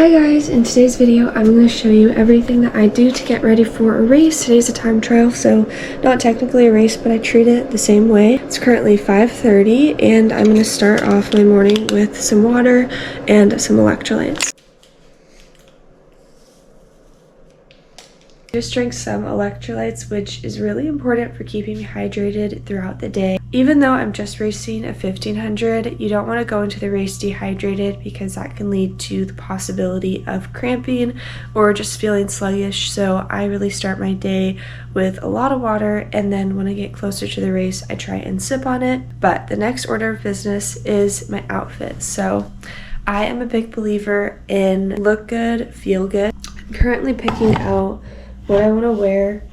Hi guys, in today's video I'm going to show you everything that I do to get ready for a race. Today's a time trial, so not technically a race, but I treat it the same way. It's currently 5:30 and I'm going to start off my morning with some water and some electrolytes. Just drink some electrolytes, which is really important for keeping me hydrated throughout the day. Even though I'm just racing a 1500, you don't want to go into the race dehydrated because that can lead to the possibility of cramping or just feeling sluggish. So I really start my day with a lot of water, and then when I get closer to the race, I try and sip on it. But the next order of business is my outfit. So I am a big believer in look good, feel good. I'm currently picking out what I want to wear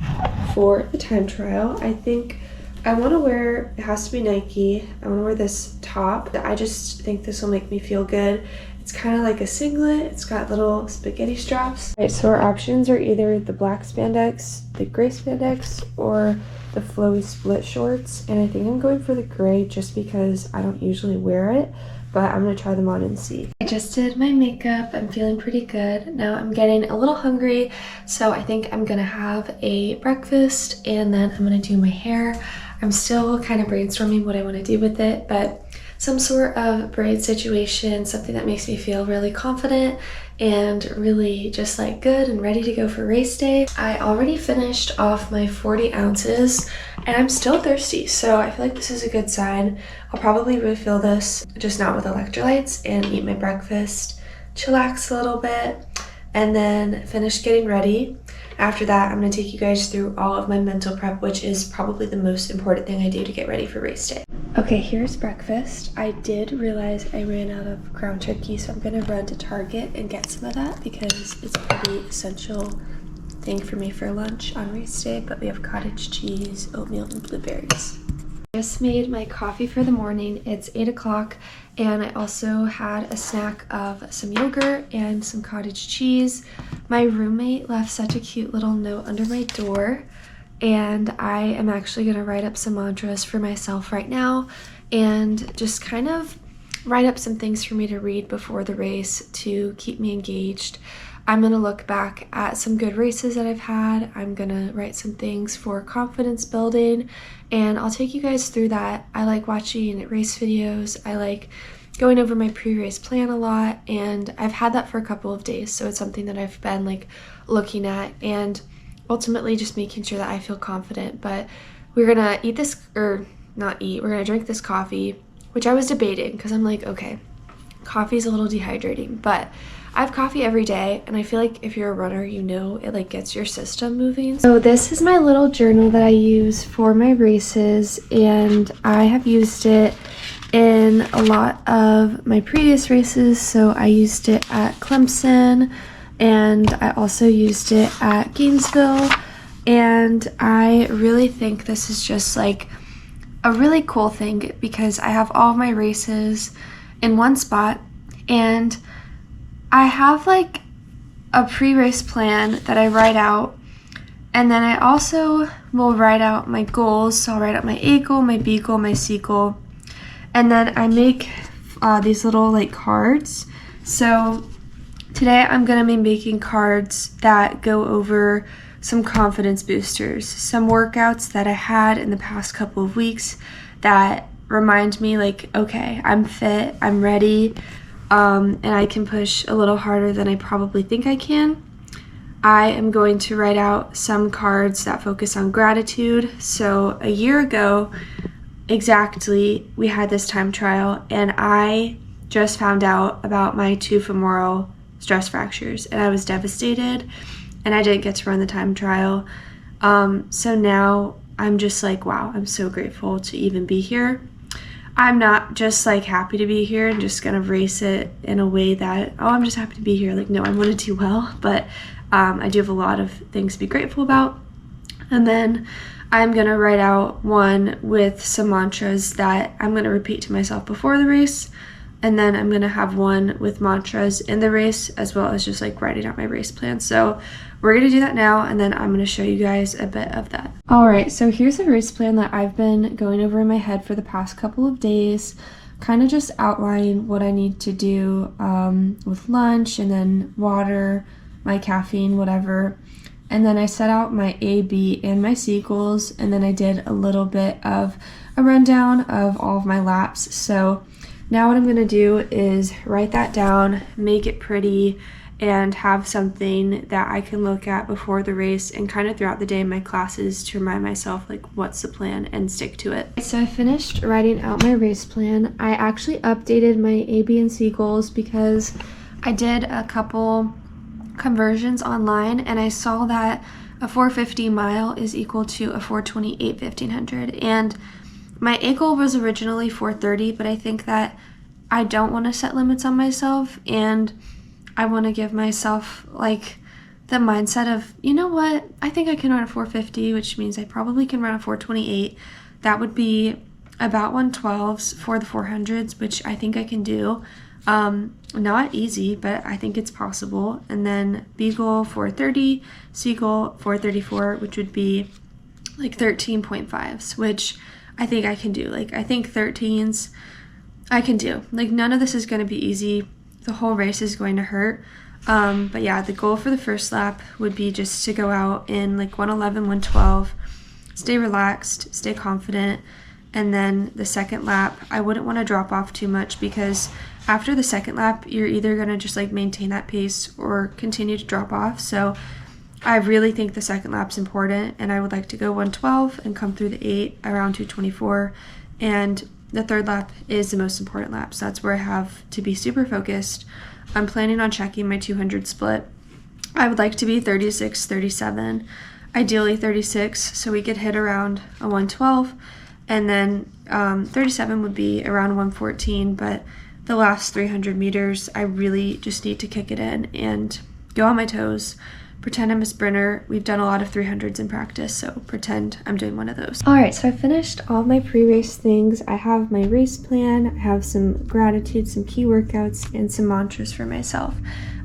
for the time trial. I think I want to wear, it has to be Nike. I want to wear this top. I just think this will make me feel good. It's kind of like a singlet. It's got little spaghetti straps. All right, so our options are either the black spandex, the gray spandex, or the flowy split shorts. And I think I'm going for the gray just because I don't usually wear it, but I'm gonna try them on and see. I just did my makeup. I'm feeling pretty good. Now I'm getting a little hungry, so I think I'm gonna have a breakfast and then I'm gonna do my hair. I'm still kind of brainstorming what I want to do with it, but some sort of braid situation, something that makes me feel really confident and really just like good and ready to go for race day. I already finished off my 40 ounces and I'm still thirsty, so I feel like this is a good sign. I'll probably refill this, just not with electrolytes, and eat my breakfast, chillax a little bit, and then finish getting ready. After that, I'm going to take you guys through all of my mental prep, which is probably the most important thing I do to get ready for race day. Okay, here's breakfast. I did realize I ran out of ground turkey, so I'm going to run to Target and get some of that because it's a pretty essential thing for me for lunch on race day. But we have cottage cheese, oatmeal, and blueberries. I just made my coffee for the morning. It's 8 o'clock, and I also had a snack of some yogurt and some cottage cheese. My roommate left such a cute little note under my door, and I am actually going to write up some mantras for myself right now and just kind of write up some things for me to read before the race to keep me engaged. I'm going to look back at some good races that I've had. I'm going to write some things for confidence building, and I'll take you guys through that. I like watching race videos. I like going over my pre-race plan a lot, and I've had that for a couple of days, so it's something that I've been like looking at and ultimately just making sure that I feel confident. But we're going to eat this, or not eat, we're going to drink this coffee, which I was debating because I'm like, okay, coffee's a little dehydrating, but I have coffee every day, and I feel like if you're a runner, you know it like gets your system moving. So this is my little journal that I use for my races, and I have used it in a lot of my previous races. So I used it at Clemson, and I also used it at Gainesville, and I really think this is just like a really cool thing because I have all of my races in one spot, and I have like a pre-race plan that I write out, and then I also will write out my goals. So I'll write out my A goal, my B goal, my C goal, and then I make these little like cards. So today I'm going to be making cards that go over some confidence boosters, some workouts that I had in the past couple of weeks that remind me like, okay, I'm fit, I'm ready, and I can push a little harder than I probably think I can. I am going to write out some cards that focus on gratitude. So a year ago, exactly, we had this time trial, and I just found out about my 2 femoral stress fractures, and I was devastated, and I didn't get to run the time trial. So now I'm just like, wow, I'm so grateful to even be here. I'm not just like happy to be here and just gonna race it in a way that, oh, I'm just happy to be here. Like, no, I want to do well, but I do have a lot of things to be grateful about. And then I'm gonna write out one with some mantras that I'm gonna repeat to myself before the race, and then I'm gonna have one with mantras in the race, as well as just like writing out my race plan. So we're gonna do that now, and then I'm gonna show you guys a bit of that. All right, so here's a race plan that I've been going over in my head for the past couple of days. kind of just outline what I need to do with lunch and then water, my caffeine, whatever. And then I set out my A, B, and my C goals, and then I did a little bit of a rundown of all of my laps. So now what I'm going to do is write that down, make it pretty, and have something that I can look at before the race and kind of throughout the day in my classes to remind myself like what's the plan and stick to it. So I finished writing out my race plan. I actually updated my A, B, and C goals because I did a couple conversions online and I saw that a 450 mile is equal to a 428 1500, and my A goal was originally 430, but I think that I don't want to set limits on myself, and I want to give myself like the mindset of, you know what, I think I can run a 450, which means I probably can run a 428. That would be about 112s for the 400s, which I think I can do. Not easy, but I think it's possible. And then B goal 430, C goal 434, which would be like 13.5s, which I think I can do. Like I think 13s I can do. Like none of this is going to be easy. The whole race is going to hurt. But yeah, the goal for the first lap would be just to go out in like 111, 112, stay relaxed, stay confident. And then the second lap, I wouldn't want to drop off too much because after the second lap, you're either going to just like maintain that pace or continue to drop off. So I really think the second lap's important, and I would like to go 112 and come through the 8 around 224. And the third lap is the most important lap, so that's where I have to be super focused. I'm planning on checking my 200 split. I would like to be 36, 37, ideally 36, so we could hit around a 112, and then 37 would be around 114, but the last 300 meters, I really just need to kick it in and go on my toes, pretend I'm a sprinter. We've done a lot of 300s in practice, so pretend I'm doing one of those. All right, so I finished all my pre-race things. I have my race plan, I have some gratitude, some key workouts, and some mantras for myself.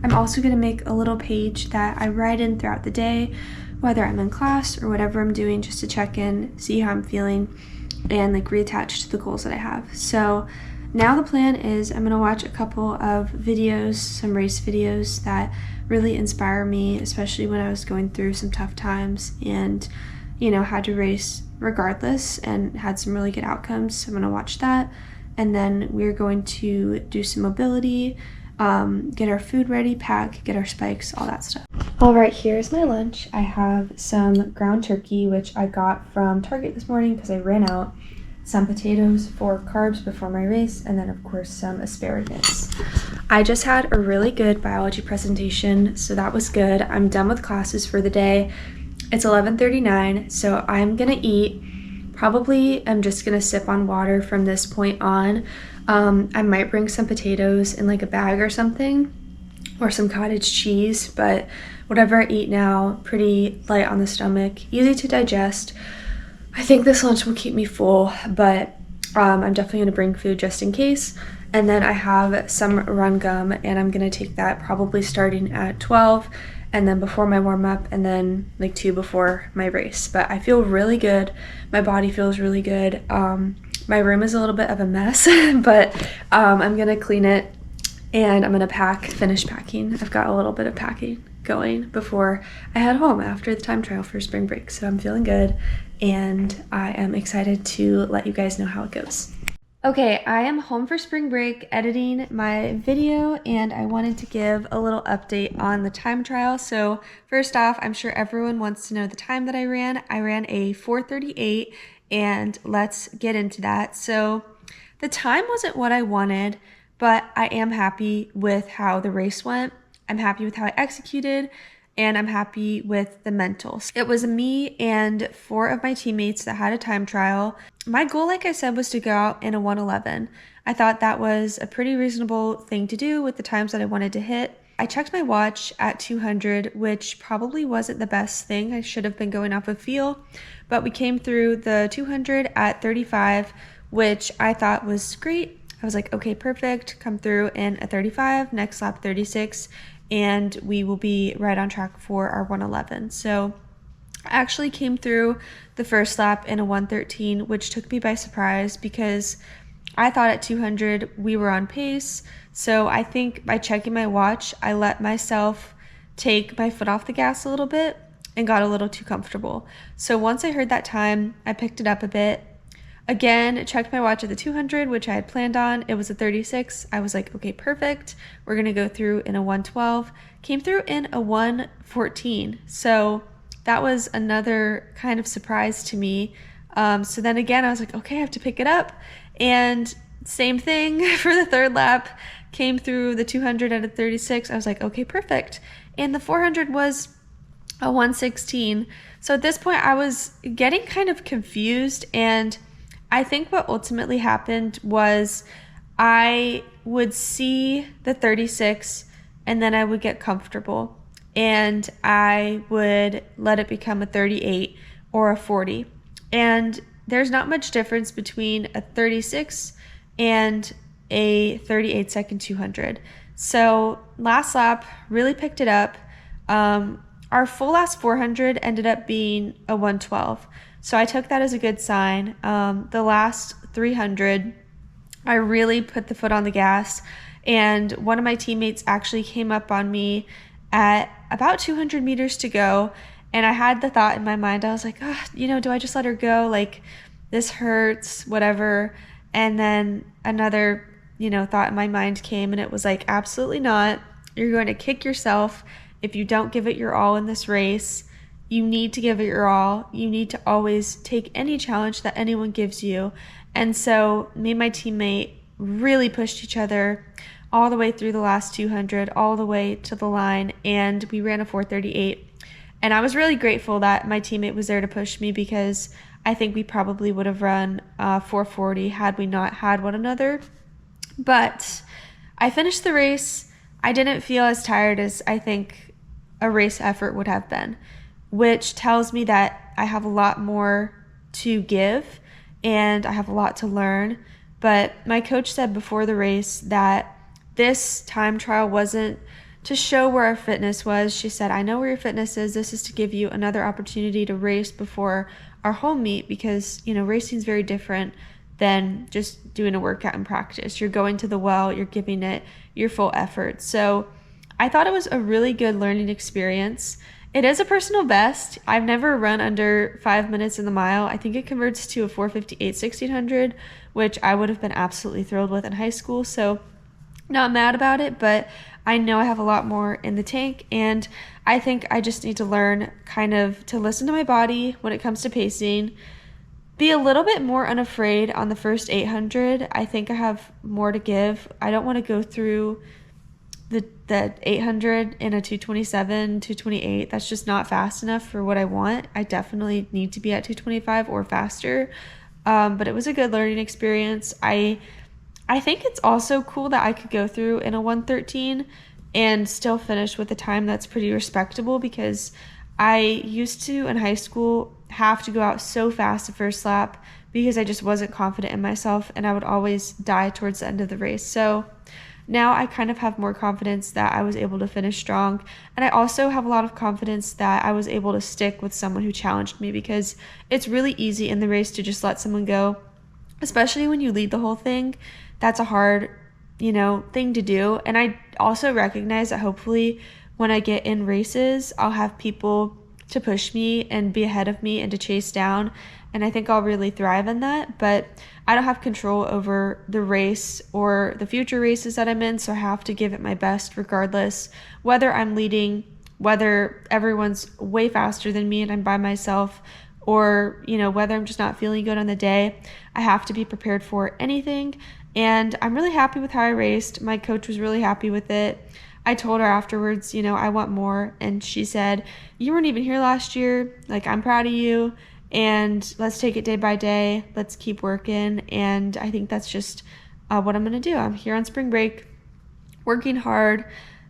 I'm also going to make a little page that I write in throughout the day, whether I'm in class or whatever I'm doing, just to check in, see how I'm feeling, and like reattach to the goals that I have. So now the plan is I'm going to watch a couple of videos, some race videos that really inspire me, especially when I was going through some tough times and, you know, had to race regardless and had some really good outcomes. So I'm going to watch that. And then we're going to do some mobility, get our food ready, pack, get our spikes, all that stuff. All right, here's my lunch. I have some ground turkey, which I got from Target this morning because I ran out. Some potatoes for carbs before my race, and then of course some asparagus. I just had a really good biology presentation, so that was good. I'm done with classes for the day. It's 11:39, so I'm gonna eat. Probably I'm just gonna sip on water from this point on. I might bring some potatoes in like a bag or something, or some cottage cheese, but whatever I eat now, pretty light on the stomach, easy to digest. I think this lunch will keep me full, but I'm definitely going to bring food just in case. And then I have some run gum, and I'm going to take that probably starting at 12, and then before my warm-up, and then like 2 before my race. But I feel really good. My body feels really good. My room is a little bit of a mess, but I'm going to clean it, and I'm going to finish packing. I've got a little bit of packing going before I head home after the time trial for spring break. So I'm feeling good, and I am excited to let you guys know how it goes. Okay, I am home for spring break editing my video, and I wanted to give a little update on the time trial. So first off, I'm sure everyone wants to know the time that I ran. I ran a 4:38, and let's get into that. So the time wasn't what I wanted, but I am happy with how the race went. I'm happy with how I executed, and I'm happy with the mentals. It was me and 4 of my teammates that had a time trial. My goal, like I said, was to go out in a 111. I thought that was a pretty reasonable thing to do with the times that I wanted to hit. I checked my watch at 200, which probably wasn't the best thing. I should have been going off of feel, but we came through the 200 at 35, which I thought was great. I was like, okay, perfect. Come through in a 35, next lap 36, and we will be right on track for our 111. So I actually came through the first lap in a 113, which took me by surprise because I thought at 200 we were on pace. So I think by checking my watch, I let myself take my foot off the gas a little bit and got a little too comfortable. So once I heard that time, I picked it up a bit. Again, checked my watch at the 200, which I had planned on. It was a 36. I was like, okay, perfect. We're going to go through in a 112. Came through in a 114. So that was another kind of surprise to me. So then again, I was like, okay, I have to pick it up. And same thing for the third lap. Came through the 200 at a 36. I was like, okay, perfect. And the 400 was a 116. So at this point, I was getting kind of confused, and I think what ultimately happened was I would see the 36 and then I would get comfortable and I would let it become a 38 or a 40. And there's not much difference between a 36 and a 38 second 200. So last lap really picked it up. Our full last 400 ended up being a 112. So I took that as a good sign. The last 300, I really put the foot on the gas, and one of my teammates actually came up on me at about 200 meters to go, and I had the thought in my mind, I was like, oh, do I just let her go? Like, this hurts, whatever. And then another, thought in my mind came, and it was like, absolutely not. You're going to kick yourself if you don't give it your all in this race. You need to give it your all. You need to always take any challenge that anyone gives you. And so me and my teammate really pushed each other all the way through the last 200, all the way to the line, and we ran a 438. And I was really grateful that my teammate was there to push me, because I think we probably would have run 440 had we not had one another. But I finished the race. I didn't feel as tired as I think a race effort would have been, which tells me that I have a lot more to give and I have a lot to learn. But my coach said before the race that this time trial wasn't to show where our fitness was. She said, I know where your fitness is. This is to give you another opportunity to race before our home meet, because, racing is very different than just doing a workout in practice. You're going to the well, you're giving it your full effort. So I thought it was a really good learning experience. It is a personal best. I've never run under 5 minutes in the mile. I think it converts to a 4:58 1600, which I would have been absolutely thrilled with in high school. So not mad about it, but I know I have a lot more in the tank, and I think I just need to learn kind of to listen to my body when it comes to pacing, be a little bit more unafraid on the first 800. I think I have more to give. I don't want to go through the 800 in a 227, 228. That's just not fast enough for what I want. I definitely need to be at 225 or faster. But it was a good learning experience. I think it's also cool that I could go through in a 113 and still finish with a time that's pretty respectable, because I used to, in high school, have to go out so fast the first lap because I just wasn't confident in myself, and I would always die towards the end of the race. So now I kind of have more confidence that I was able to finish strong. And I also have a lot of confidence that I was able to stick with someone who challenged me, because it's really easy in the race to just let someone go, especially when you lead the whole thing. That's a hard, thing to do. And I also recognize that hopefully when I get in races, I'll have people to push me and be ahead of me and to chase down. And I think I'll really thrive in that. But I don't have control over the race or the future races that I'm in, so I have to give it my best regardless, whether I'm leading, whether everyone's way faster than me and I'm by myself, or, whether I'm just not feeling good on the day. I have to be prepared for anything. And I'm really happy with how I raced. My coach was really happy with it. I told her afterwards, I want more. And she said, you weren't even here last year. Like, I'm proud of you. And let's take it day by day. Let's keep working. And I think that's just what I'm going to do. I'm here on spring break, working hard,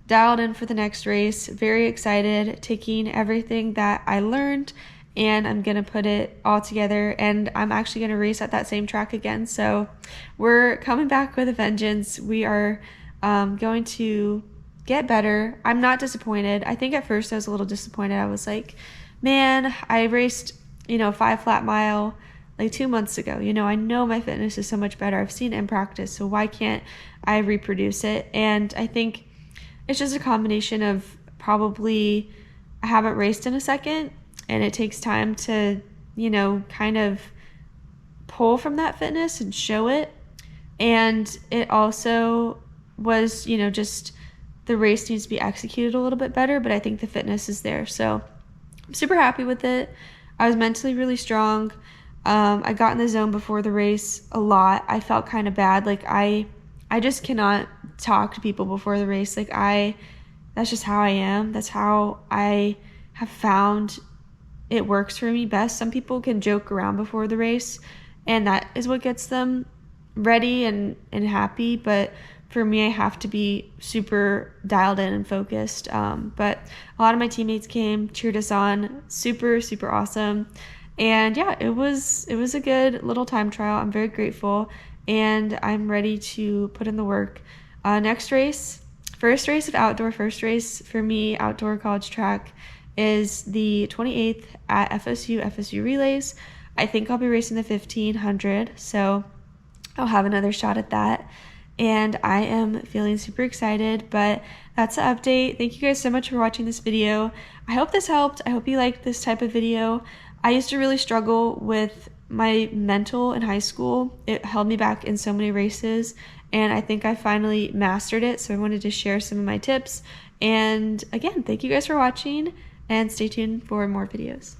dialed in for the next race. Very excited, taking everything that I learned, and I'm going to put it all together. And I'm actually going to race at that same track again. So we're coming back with a vengeance. We are going to get better. I'm not disappointed. I think at first I was a little disappointed. I was like, man, I raced 5 flat mile like 2 months ago. You know, I know my fitness is so much better. I've seen it in practice, so why can't I reproduce it? And I think it's just a combination of probably I haven't raced in a second, and it takes time to, you know, kind of pull from that fitness and show it. And it also was, you know, just the race needs to be executed a little bit better, but I think the fitness is there. So I'm super happy with it. I was mentally really strong. I got in the zone before the race a lot. I felt kind of bad. Like I just cannot talk to people before the race. Like that's just how I am. That's how I have found it works for me best. Some people can joke around before the race, and that is what gets them ready and happy. But for me, I have to be super dialed in and focused. But a lot of my teammates came, cheered us on. Super, super awesome. And yeah, it was a good little time trial. I'm very grateful, and I'm ready to put in the work. Next race, first race of outdoor, first race for me, outdoor college track, is the 28th at FSU Relays. I think I'll be racing the 1500, so I'll have another shot at that. And I am feeling super excited, but that's the update. Thank you guys so much for watching this video. I hope this helped. I hope you liked this type of video. I used to really struggle with my mental in high school. It held me back in so many races, and I think I finally mastered it. So I wanted to share some of my tips. And again, thank you guys for watching, and stay tuned for more videos.